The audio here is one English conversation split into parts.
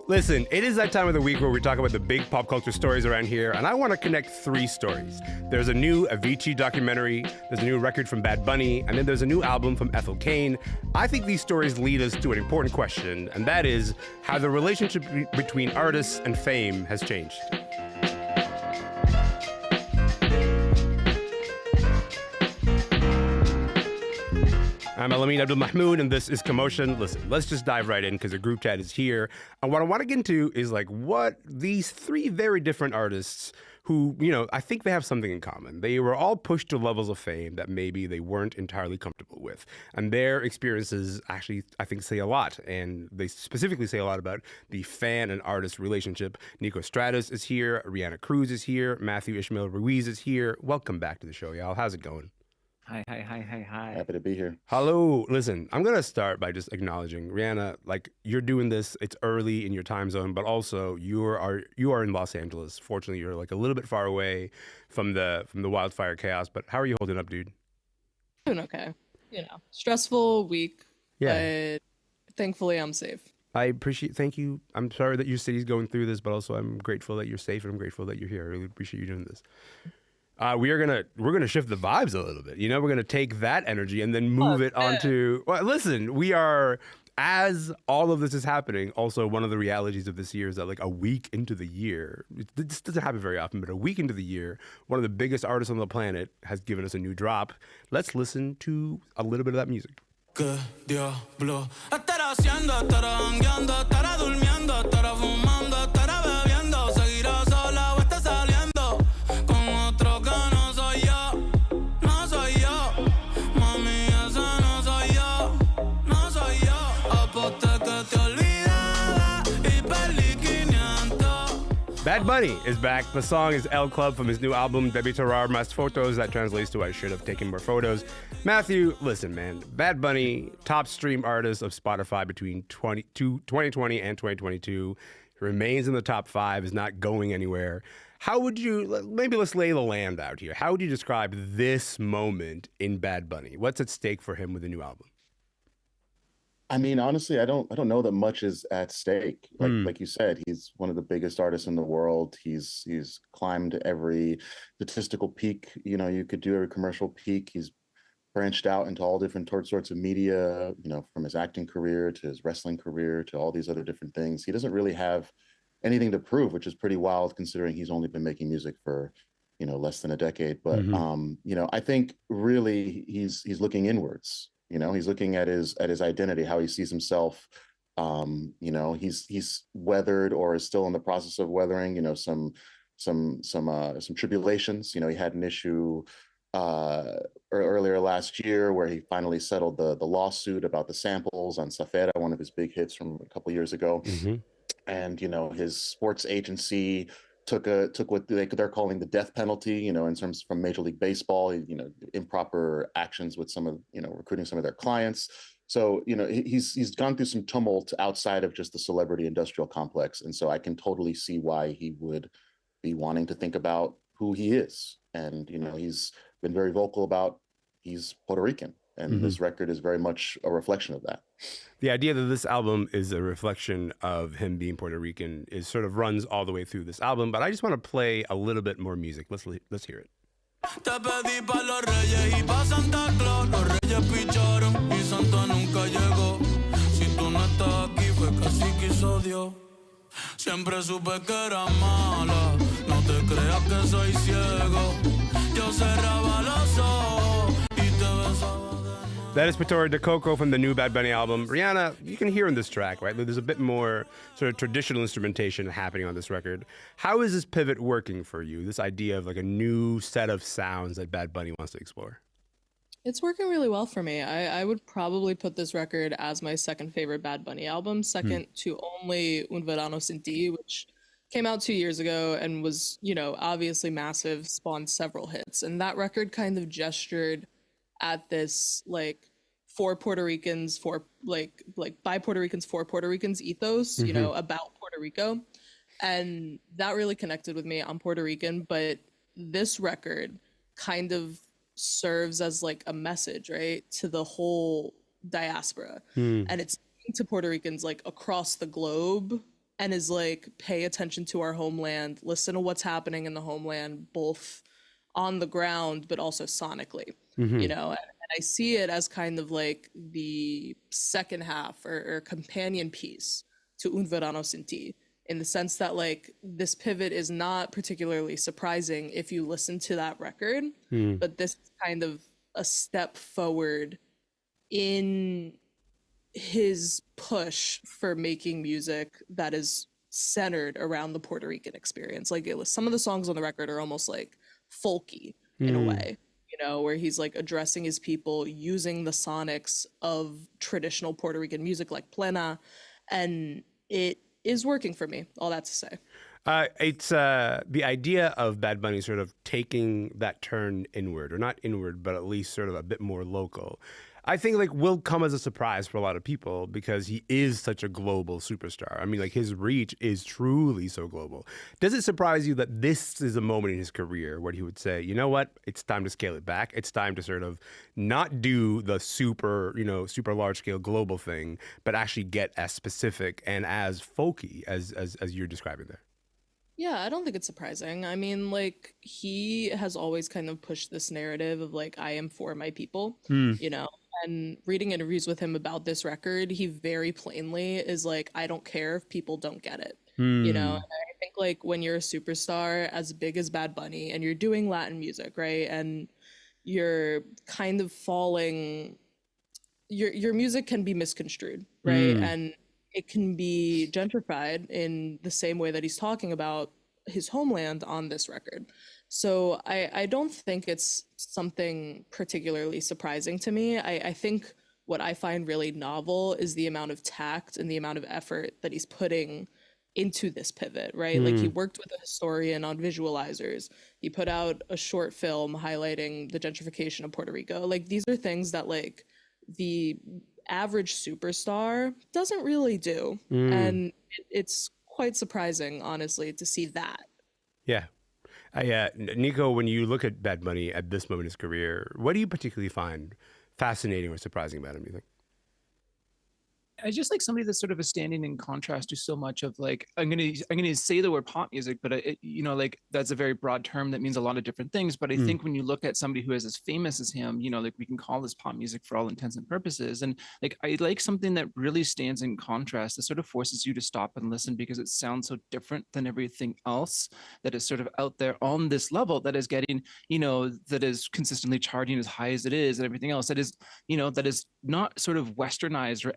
Listen, it is that time of the week where we talk about the big pop culture stories around here, and I want to connect three stories. There's a new Avicii documentary, there's a new record from Bad Bunny, and then there's a new album from Ethel Cain. I think these stories lead us to an important question, and that is how the relationship between artists and fame has changed. I'm Elamin Abdelmahmoud, and this is Commotion. Listen, let's just dive right in because the group chat is here. And what I want to get into is like what these three very different artists who, I think they have something in common. They were all pushed to levels of fame that maybe they weren't entirely comfortable with. And their experiences actually, I think, say a lot. And they specifically say a lot about the fan and artist relationship. Niko Stratis is here. Reanna Cruz is here. Ismael Ruiz is here. Welcome back to the show, y'all. How's it going? Hi. Happy to be here. Hello. Listen, I'm going to start by just acknowledging, Reanna, like you're doing this, it's early in your time zone, but also you are in Los Angeles. Fortunately, you're like a little bit far away from the wildfire chaos, but how are you holding up, dude? Doing okay. Stressful week, yeah. But thankfully I'm safe. Thank you. I'm sorry that your city's going through this, but also I'm grateful that you're safe and I'm grateful that you're here. I really appreciate you doing this. We're gonna shift the vibes a little bit. We're gonna take that energy and then move it onto. Well, listen, we are, as all of this is happening. Also, one of the realities of this year is that like a week into the year, this doesn't happen very often, but a week into the year, one of the biggest artists on the planet has given us a new drop. Let's listen to a little bit of that music. ¿Qué diablo estará haciendo? Estará jangueando, estará durmiendo, estará fumando, estará bebiendo, seguirá sola o está saliendo con otro que no soy yo, no soy yo. Mami, ese no soy yo, no soy yo. Aposté que te olvidaba y perdí 500. Bad Bunny is back. The song is El Club from his new album, Debí Tirar Más Fotos. That translates to I should have taken more photos. Matthew, listen, man. Bad Bunny, top stream artist of Spotify between 2020 and 2022. Remains in the top 5, is not going anywhere. How would you, maybe let's lay the land out here. How would you describe this moment in Bad Bunny? What's at stake for him with the new album? I mean, honestly, I don't know that much is at stake. Like you said, he's one of the biggest artists in the world. He's climbed every statistical peak, you could do, every commercial peak. He's branched out into all different sorts of media, from his acting career to his wrestling career to all these other different things. He doesn't really have anything to prove, which is pretty wild considering he's only been making music for, less than a decade. But, I think really he's looking inwards. He's looking at his identity, how he sees himself. He's weathered or is still in the process of weathering, some tribulations. He had an issue earlier last year where he finally settled the lawsuit about the samples on Safera, one of his big hits from a couple years ago. Mm-hmm. And his sports agency took what they're calling the death penalty, in terms from Major League Baseball, improper actions with some of, recruiting some of their clients. So, he's gone through some tumult outside of just the celebrity industrial complex. And so I can totally see why he would be wanting to think about who he is. And, he's been very vocal about he's Puerto Rican. And this record is very much a reflection of that. The idea that this album is a reflection of him being Puerto Rican is sort of runs all the way through this album, but I just want to play a little bit more music. Let's hear it. Te pedí pa' los reyes y pa' Santa Claus. Los reyes picharon y Santa nunca llegó. Si tú no estás aquí fue que así quiso Dios. Siempre supe que era mala. No te creas que soy ciego. Yo cerraba los ojos y te besaba. That is Pitora de Coco from the new Bad Bunny album. Reanna, you can hear in this track, right? There's a bit more sort of traditional instrumentation happening on this record. How is this pivot working for you, this idea of like a new set of sounds that Bad Bunny wants to explore? It's working really well for me. I would probably put this record as my second favorite Bad Bunny album, second to only Un Verano Sin Ti, which came out 2 years ago and was, obviously massive, spawned several hits. And that record kind of gestured at this like for Puerto Ricans, for like by Puerto Ricans for Puerto Ricans ethos, about Puerto Rico. And that really connected with me. I'm Puerto Rican, but this record kind of serves as like a message, right, to the whole diaspora. And it's to Puerto Ricans like across the globe and is like, pay attention to our homeland, listen to what's happening in the homeland, both on the ground, but also sonically, you know? And I see it as kind of like the second half or companion piece to Un Verano Sin Ti, in the sense that like this pivot is not particularly surprising if you listen to that record, but this is kind of a step forward in his push for making music that is centered around the Puerto Rican experience. Like some of the songs on the record are almost like folky in a way, you know, where he's like addressing his people using the sonics of traditional Puerto Rican music like plena, and it is working for me, all that to say. It's the idea of Bad Bunny sort of taking that turn inward, or not inward, but at least sort of a bit more local. I think like will come as a surprise for a lot of people because he is such a global superstar. I mean, like his reach is truly so global. Does it surprise you that this is a moment in his career where he would say, you know what, it's time to scale it back. It's time to sort of not do the super large scale global thing, but actually get as specific and as folky as you're describing there? Yeah, I don't think it's surprising. I mean, like, he has always kind of pushed this narrative of like, I am for my people, you know? And reading interviews with him about this record, he very plainly is like, I don't care if people don't get it, you know? And I think like when you're a superstar as big as Bad Bunny and you're doing Latin music, right? And you're kind of falling, your music can be misconstrued, right? And it can be gentrified in the same way that he's talking about his homeland on this record. So I don't think it's something particularly surprising to me. I think what I find really novel is the amount of tact and the amount of effort that he's putting into this pivot, right? Like he worked with a historian on visualizers. He put out a short film highlighting the gentrification of Puerto Rico. Like these are things that like the average superstar doesn't really do. And it's quite surprising, honestly, to see that. Yeah. Niko, when you look at Bad Bunny at this moment in his career, what do you particularly find fascinating or surprising about him, do you think? I just like somebody that's sort of a standing in contrast to so much of like, I'm gonna say the word pop music, but like that's a very broad term that means a lot of different things. But I think when you look at somebody who is as famous as him, you know, like we can call this pop music for all intents and purposes. And like, I like something that really stands in contrast, that sort of forces you to stop and listen because it sounds so different than everything else that is sort of out there on this level that is getting, you know, that is consistently charging as high as it is and everything else that is, you know, that is not sort of westernized or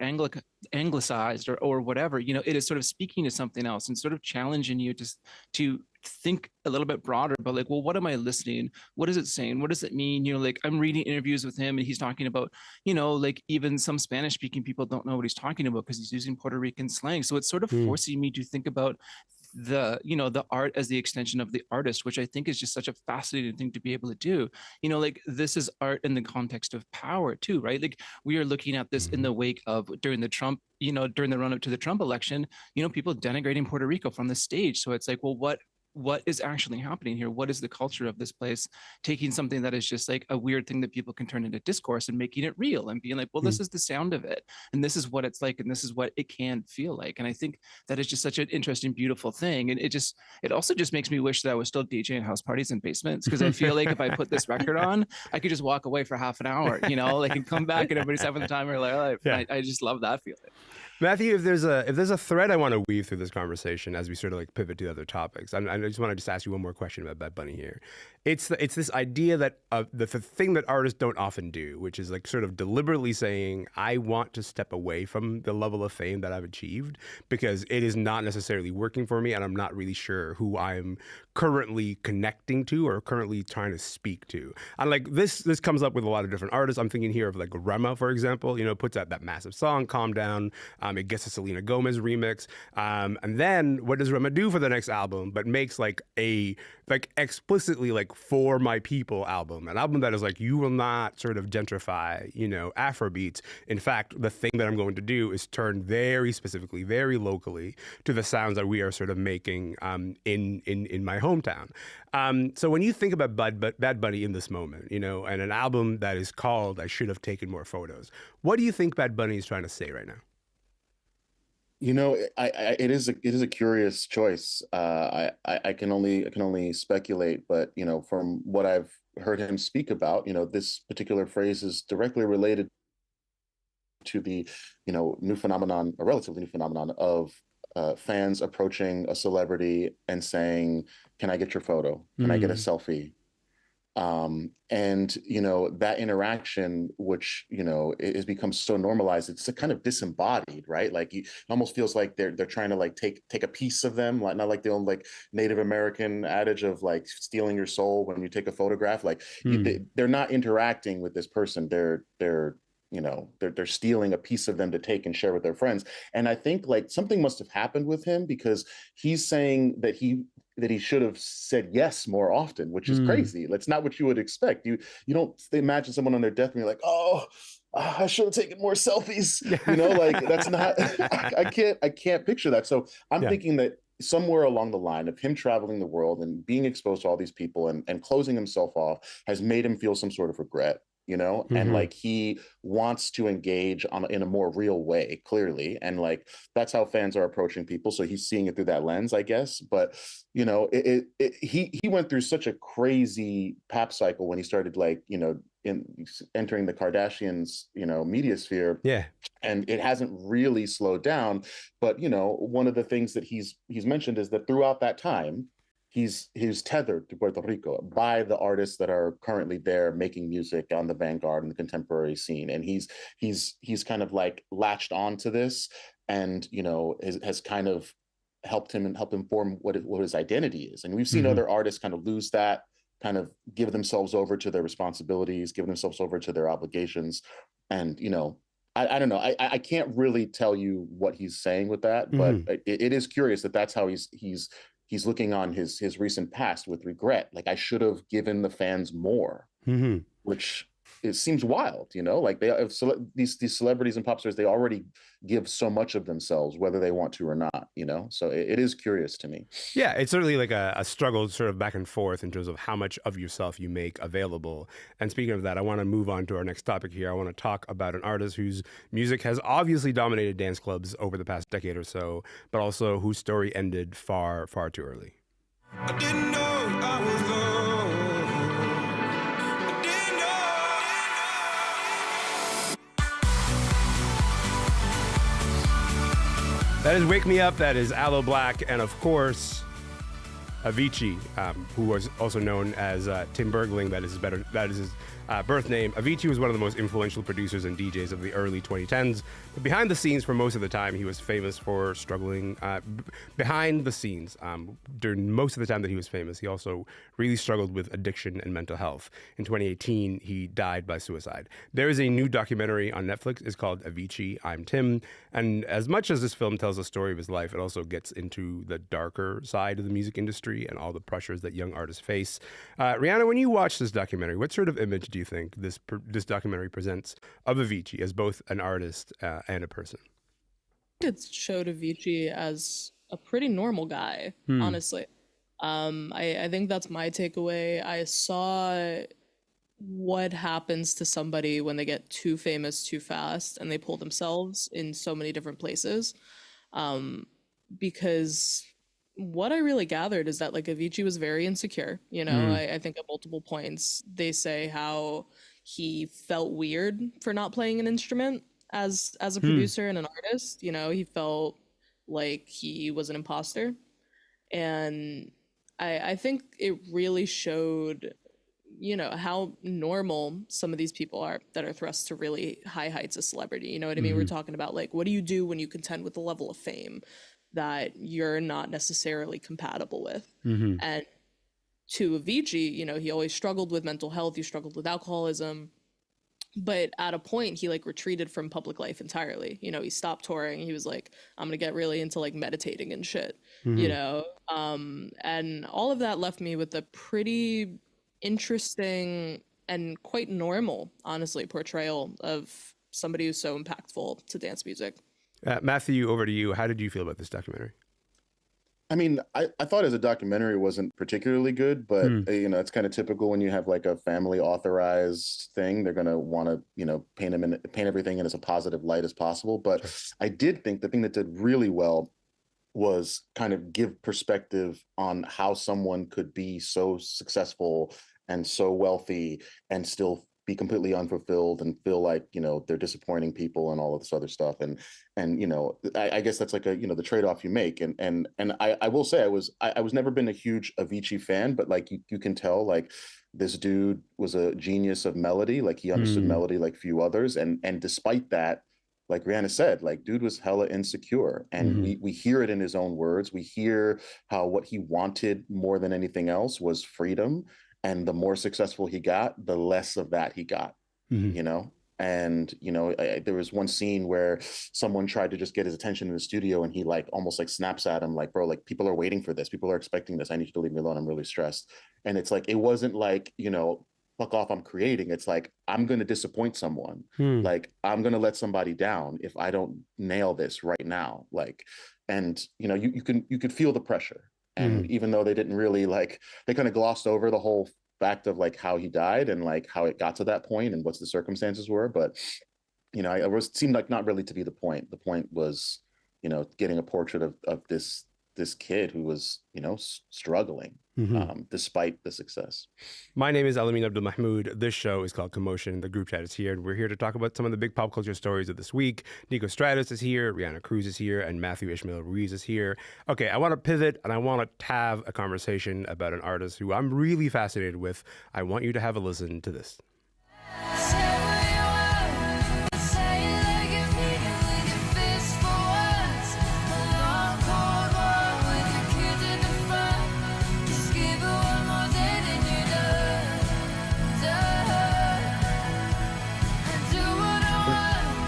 anglicized or whatever, you know, it is sort of speaking to something else and sort of challenging you to think a little bit broader about like, well, what am I listening? What is it saying? What does it mean? You know, like I'm reading interviews with him and he's talking about, you know, like even some Spanish speaking people don't know what he's talking about because he's using Puerto Rican slang. So it's sort of forcing me to think about the, you know, the art as the extension of the artist, which I think is just such a fascinating thing to be able to do. You know, like this is art in the context of power too, right? Like we are looking at this in the wake of during the run up to the Trump election, you know, people denigrating Puerto Rico from the stage. So it's like, well, what is actually happening here? What is the culture of this place? Taking something that is just like a weird thing that people can turn into discourse and making it real and being like, well, this is the sound of it. And this is what it's like. And this is what it can feel like. And I think that is just such an interesting, beautiful thing. And it also just makes me wish that I was still DJing house parties in basements. Because I feel like if I put this record on, I could just walk away for half an hour, you know, like and come back and everybody's having the time of their life. Yeah. I just love that feeling. Matthew, if there's a thread I want to weave through this conversation as we sort of like pivot to other topics, I just want to just ask you one more question about Bad Bunny here. It's this idea that the thing that artists don't often do, which is like sort of deliberately saying, I want to step away from the level of fame that I've achieved because it is not necessarily working for me and I'm not really sure who I'm currently connecting to or currently trying to speak to. And like this comes up with a lot of different artists. I'm thinking here of like Rema, for example, you know, puts out that massive song, Calm Down. It gets a Selena Gomez remix. And then what does Rema do for the next album but makes like a explicitly like for my people album, an album that is like, you will not sort of gentrify, you know, Afrobeats. In fact, the thing that I'm going to do is turn very specifically, very locally to the sounds that we are sort of making in my hometown. So when you think about Bad Bunny in this moment, you know, and an album that is called I Should Have Taken More Photos, what do you think Bad Bunny is trying to say right now? You know, it is a curious choice. I can only speculate, but you know, from what I've heard him speak about, you know, this particular phrase is directly related to the, you know, new phenomenon, a relatively new phenomenon of fans approaching a celebrity and saying, "Can I get your photo? Can I get a selfie?" And you know, that interaction, which you know has become so normalized, it's a kind of disembodied, right? Like it almost feels like they're trying to like take a piece of them, like not like the old like Native American adage of like stealing your soul when you take a photograph. Like they're not interacting with this person. They're you know they're stealing a piece of them to take and share with their friends. And I think like something must have happened with him, because he's saying that he should have said yes more often, which is crazy. That's not what you would expect. You don't imagine someone on their deathbed like, oh, I should have taken more selfies. You know, like that's not. I can't picture that. So I'm thinking that somewhere along the line of him traveling the world and being exposed to all these people and closing himself off has made him feel some sort of regret. You know, and like he wants to engage in a more real way, clearly, and like that's how fans are approaching people. So he's seeing it through that lens, I guess. But you know, he went through such a crazy pap cycle when he started, like, you know, entering the Kardashians, you know, media sphere. Yeah, and it hasn't really slowed down. But you know, one of the things that he's mentioned is that throughout that time, he's tethered to Puerto Rico by the artists that are currently there making music on the vanguard and the contemporary scene, and he's kind of like latched onto this, and you know has kind of helped him form what his identity is. And we've seen other artists kind of lose that, kind of give themselves over to their responsibilities, give themselves over to their obligations, and you know. I don't know. I can't really tell you what he's saying with that, but it is curious that that's how he's looking on his recent past with regret. Like, I should have given the fans more, which it seems wild, you know, like these celebrities and pop stars, they already give so much of themselves, whether they want to or not, you know? So it is curious to me. Yeah, it's certainly like a struggle sort of back and forth in terms of how much of yourself you make available. And speaking of that, I want to move on to our next topic here. I want to talk about an artist whose music has obviously dominated dance clubs over the past decade or so, but also whose story ended far, far too early. I didn't know I was loved. That is Wake Me Up, that is Aloe Blacc, and of course, Avicii, who was also known as Tim Bergling, that is his birth name. Avicii was one of the most influential producers and DJs of the early 2010s. But behind the scenes, for most of the time, he was famous for struggling. Behind the scenes, during most of the time that he was famous, he also really struggled with addiction and mental health. In 2018, he died by suicide. There is a new documentary on Netflix. It's called Avicii, I'm Tim. And as much as this film tells the story of his life, it also gets into the darker side of the music industry and all the pressures that young artists face. Reanna, when you watch this documentary, what sort of image do you think this documentary presents of Avicii as both an artist and a person? It showed Avicii as a pretty normal guy, honestly. I think that's my takeaway. I saw what happens to somebody when they get too famous too fast and they pull themselves in so many different places. Because what I really gathered is that like Avicii was very insecure. You know, I think at multiple points they say how he felt weird for not playing an instrument as a producer and an artist. You know, he felt like he was an imposter. And I think it really showed, you know, how normal some of these people are that are thrust to really high heights of celebrity. You know what I mean? We're talking about like, what do you do when you contend with the level of fame that you're not necessarily compatible with? And to Avicii, you know, he always struggled with mental health. He struggled with alcoholism. But at a point, he like retreated from public life entirely. You know, he stopped touring. He was like, I'm going to get really into like meditating and shit, you know? And all of that left me with a pretty interesting and quite normal, honestly, portrayal of somebody who's so impactful to dance music. Matthew, over to you. How did you feel about this documentary? I mean, I thought as a documentary it wasn't particularly good, but you know, it's kind of typical when you have like a family authorized thing. They're gonna want to, you know, paint everything in as a positive light as possible. But I did think the thing that did really well was kind of give perspective on how someone could be so successful and so wealthy and still be completely unfulfilled and feel like, you know, they're disappointing people and all of this other stuff. And you know, I guess that's like a, you know, the trade-off you make. And I will say I was never been a huge Avicii fan, but like you can tell like this dude was a genius of melody. Like he understood melody like few others. And despite that, like Reanna said, like dude was hella insecure, and we hear it in his own words. We hear how what he wanted more than anything else was freedom, and the more successful he got, the less of that he got. You know, and you know, there was one scene where someone tried to just get his attention in the studio, and he like almost like snaps at him, like, "Bro, like people are waiting for this. People are expecting this. I need you to leave me alone. I'm really stressed." And it's like it wasn't like, you know, fuck off, I'm creating. It's like, I'm going to disappoint someone. Like, I'm going to let somebody down if I don't nail this right now. Like, and you know, you could feel the pressure. And even though they didn't really like, they kind of glossed over the whole fact of like how he died and like how it got to that point and what the circumstances were. But, you know, it seemed like not really to be the point. The point was, you know, getting a portrait of this kid who was, you know, struggling despite the success. My name is Elamin Abdelmahmoud. This show is called Commotion. The group chat is here, and we're here to talk about some of the big pop culture stories of this week. Niko Stratis is here, Reanna Cruz is here, and Ismael Ruiz is here. Okay, I want to pivot, and I want to have a conversation about an artist who I'm really fascinated with. I want you to have a listen to this.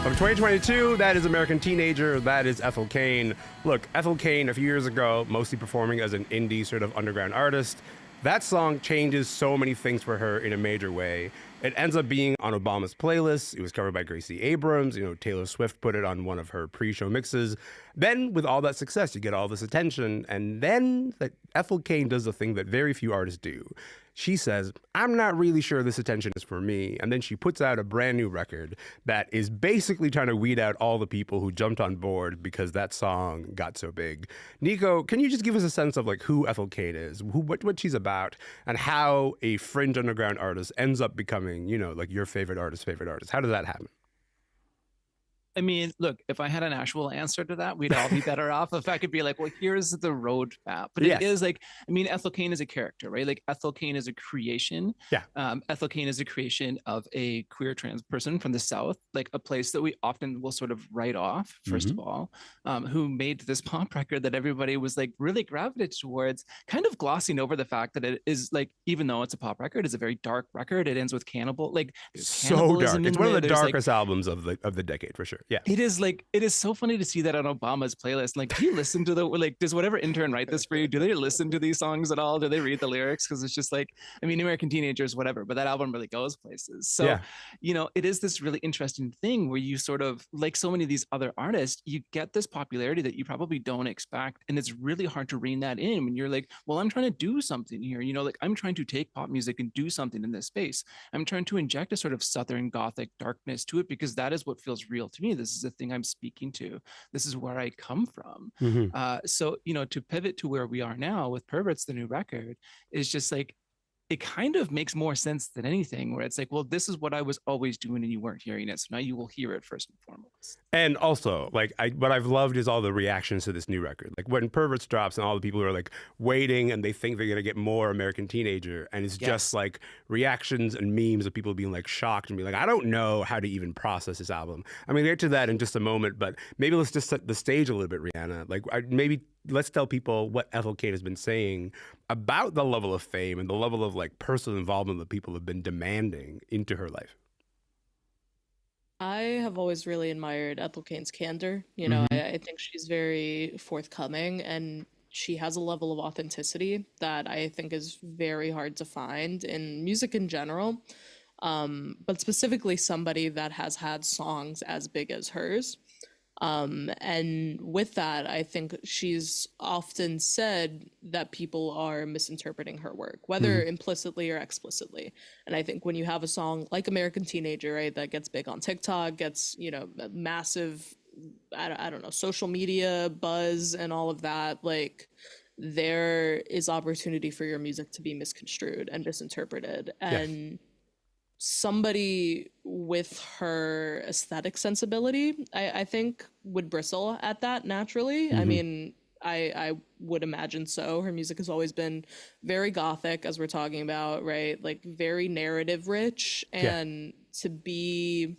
From 2022, that is American Teenager, that is Ethel Cain. Look, Ethel Cain, a few years ago, mostly performing as an indie sort of underground artist. That song changes so many things for her in a major way. It ends up being on Obama's playlist. It was covered by Gracie Abrams. You know, Taylor Swift put it on one of her pre-show mixes. Then, with all that success, you get all this attention. And then Ethel Cain does the thing that very few artists do. She says, I'm not really sure this attention is for me. And then she puts out a brand new record that is basically trying to weed out all the people who jumped on board because that song got so big. Niko, can you just give us a sense of like who Ethel Cain is, what she's about, and how a fringe underground artist ends up becoming, you know, like your favorite artist? How does that happen? I mean, look, if I had an actual answer to that, we'd all be better off if I could be like, well, here's the roadmap. But it is like, I mean, Ethel Cain is a character, right? Like Ethel Cain is a creation. Yeah. Ethel Cain is a creation of a queer trans person from the South, like a place that we often will sort of write off, first of all, who made this pop record that everybody was like really gravitated towards, kind of glossing over the fact that it is like, even though it's a pop record, it's a very dark record. It ends with cannibal, like so dark. It's one of the darkest albums of the decade for sure. Yeah. It is like, it is so funny to see that on Obama's playlist. Like, do you listen to does whatever intern write this for you? Do they listen to these songs at all? Do they read the lyrics? Because it's just like, I mean, American Teenagers, whatever, but that album really goes places. So, you know, it is this really interesting thing where you sort of, like so many of these other artists, you get this popularity that you probably don't expect. And it's really hard to rein that in when you're like, well, I'm trying to do something here. You know, like I'm trying to take pop music and do something in this space. I'm trying to inject a sort of Southern Gothic darkness to it because that is what feels real to me. This is the thing I'm speaking to. This is where I come from. So, you know, to pivot to where we are now with Perverts, the new record, is just like, it kind of makes more sense than anything where it's like, well, this is what I was always doing and you weren't hearing it. So now you will hear it first and foremost. And also, like, what I've loved is all the reactions to this new record. Like when Perverts drops and all the people are like waiting and they think they're going to get more American Teenager. And it's just like reactions and memes of people being like shocked and being like, I don't know how to even process this album. I mean, we'll get to that in just a moment, but maybe let's just set the stage a little bit, Reanna. Like maybe let's tell people what Ethel Cain has been saying about the level of fame and the level of like personal involvement that people have been demanding into her life. I have always really admired Ethel Cain's candor. You know, I think she's very forthcoming and she has a level of authenticity that I think is very hard to find in music in general. But specifically somebody that has had songs as big as hers. And with that, I think she's often said that people are misinterpreting her work, whether implicitly or explicitly. And I think when you have a song like American Teenager, right, that gets big on TikTok, gets, you know, massive, I don't know, social media buzz and all of that, like, there is opportunity for your music to be misconstrued and misinterpreted. And somebody with her aesthetic sensibility, I think, would bristle at that naturally. I mean, I would imagine so. Her music has always been very gothic, as we're talking about, right? Like, very narrative rich. And to be,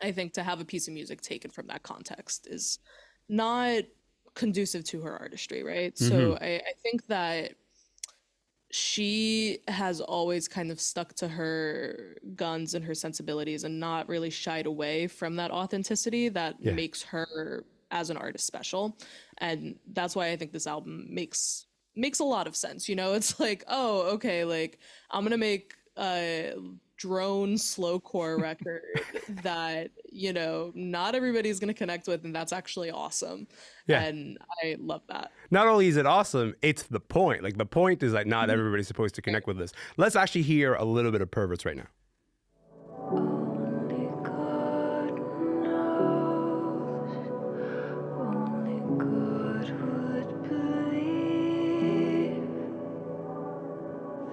I think, to have a piece of music taken from that context is not conducive to her artistry, right? So I think that she has always kind of stuck to her guns and her sensibilities and not really shied away from that authenticity that makes her as an artist special. And that's why I think this album makes a lot of sense. You know, it's like, oh, okay, like, I'm gonna make a drone slowcore record that, you know, not everybody's gonna connect with, and that's actually awesome. And I love that. Not only is it awesome, it's the point. Like, the point is that not everybody's supposed to connect with this. Let's actually hear a little bit of Perverts right now. Only God knows, only God would believe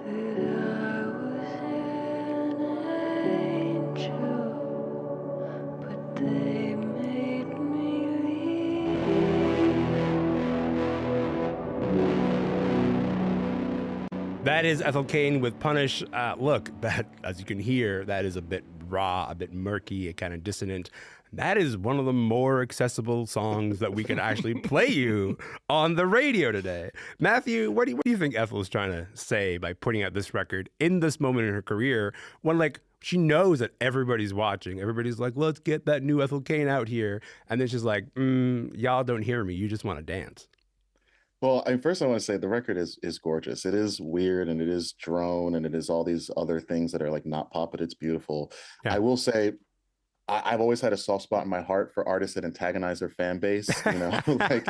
that I was an angel, but they made me leave. That is Ethel Cain with Punish. Look, that, as you can hear, that is a bit raw, a bit murky, kind of dissonant. That is one of the more accessible songs that we can actually play you on the radio today. Matthew, what do you think Ethel is trying to say by putting out this record in this moment in her career when, like, she knows that everybody's watching? Everybody's like, let's get that new Ethel Cain out here. And then she's like, y'all don't hear me. You just want to dance. Well, first I want to say the record is gorgeous. It is weird and it is drone and it is all these other things that are like not pop, but it's beautiful. I will say I've always had a soft spot in my heart for artists that antagonize their fan base. You know, like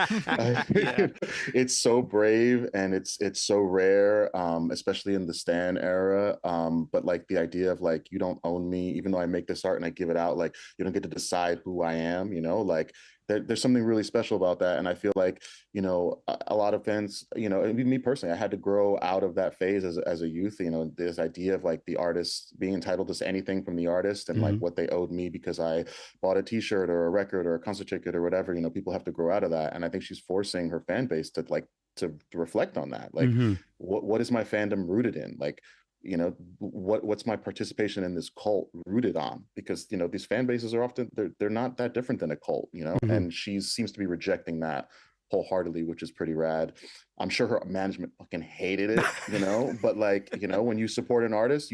it's so brave and it's so rare, especially in the Stan era. But like the idea of like, you don't own me, even though I make this art and I give it out, like you don't get to decide who I am. You know, like there's something really special about that. And I feel like, you know, a lot of fans, you know, and me personally, I had to grow out of that phase as a youth. You know, this idea of like the artist being entitled to anything from the artist and like what they owed me because I bought a t-shirt or a record or a concert ticket or whatever. You know, people have to grow out of that. And I think she's forcing her fan base to like to reflect on that. Like, what is my fandom rooted in? Like, you know, what's my participation in this cult rooted on? Because, you know, these fan bases are often, they're not that different than a cult, you know, and she seems to be rejecting that wholeheartedly, which is pretty rad. I'm sure her management fucking hated it, you know, but like, you know, when you support an artist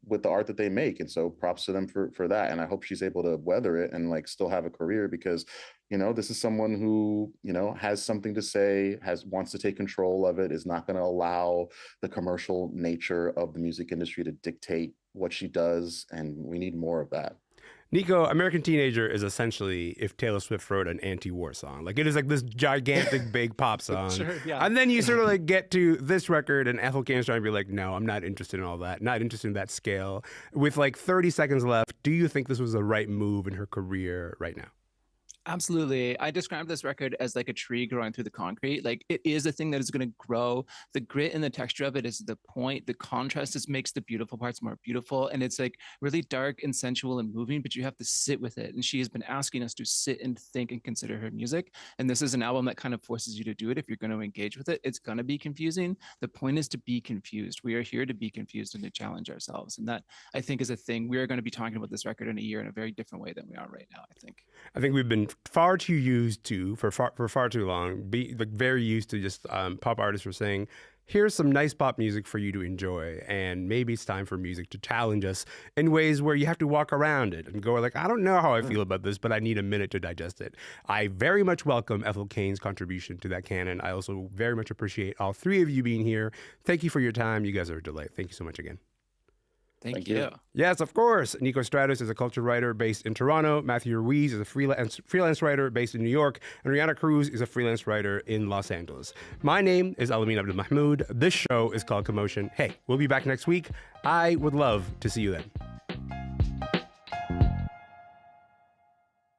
with the art that they make. And so props to them for that. And I hope she's able to weather it and like still have a career because, you know, this is someone who, you know, has something to say, wants to take control of it, is not going to allow the commercial nature of the music industry to dictate what she does. And we need more of that. Niko, American Teenager is essentially if Taylor Swift wrote an anti-war song. Like, it is like this gigantic big pop song. And then you sort of like get to this record and Ethel Cain's trying to be like, no, I'm not interested in all that. Not interested in that scale. With like 30 seconds left, do you think this was the right move in her career right now? Absolutely. I describe this record as like a tree growing through the concrete. Like, it is a thing that is going to grow. The grit and the texture of it is the point. The contrast just makes the beautiful parts more beautiful. And it's like really dark and sensual and moving, but you have to sit with it. And she has been asking us to sit and think and consider her music. And this is an album that kind of forces you to do it. If you're going to engage with it, it's going to be confusing. The point is to be confused. We are here to be confused and to challenge ourselves. And that, I think, is a thing. We are going to be talking about this record in a year in a very different way than we are right now, I think. I think we've been far too used to, for far too long, like very used to just pop artists were saying, here's some nice pop music for you to enjoy, and maybe it's time for music to challenge us in ways where you have to walk around it and go like, I don't know how I feel about this, but I need a minute to digest it. I very much welcome Ethel Cain's contribution to that canon. I also very much appreciate all three of you being here. Thank you for your time. You guys are a delight. Thank you so much again. Thank you. Yes, of course. Niko Stratis is a culture writer based in Toronto. Matthew Ruiz is a freelance writer based in New York. And Reanna Cruz is a freelance writer in Los Angeles. My name is Elamin Abdelmahmoud. This show is called Commotion. Hey, we'll be back next week. I would love to see you then.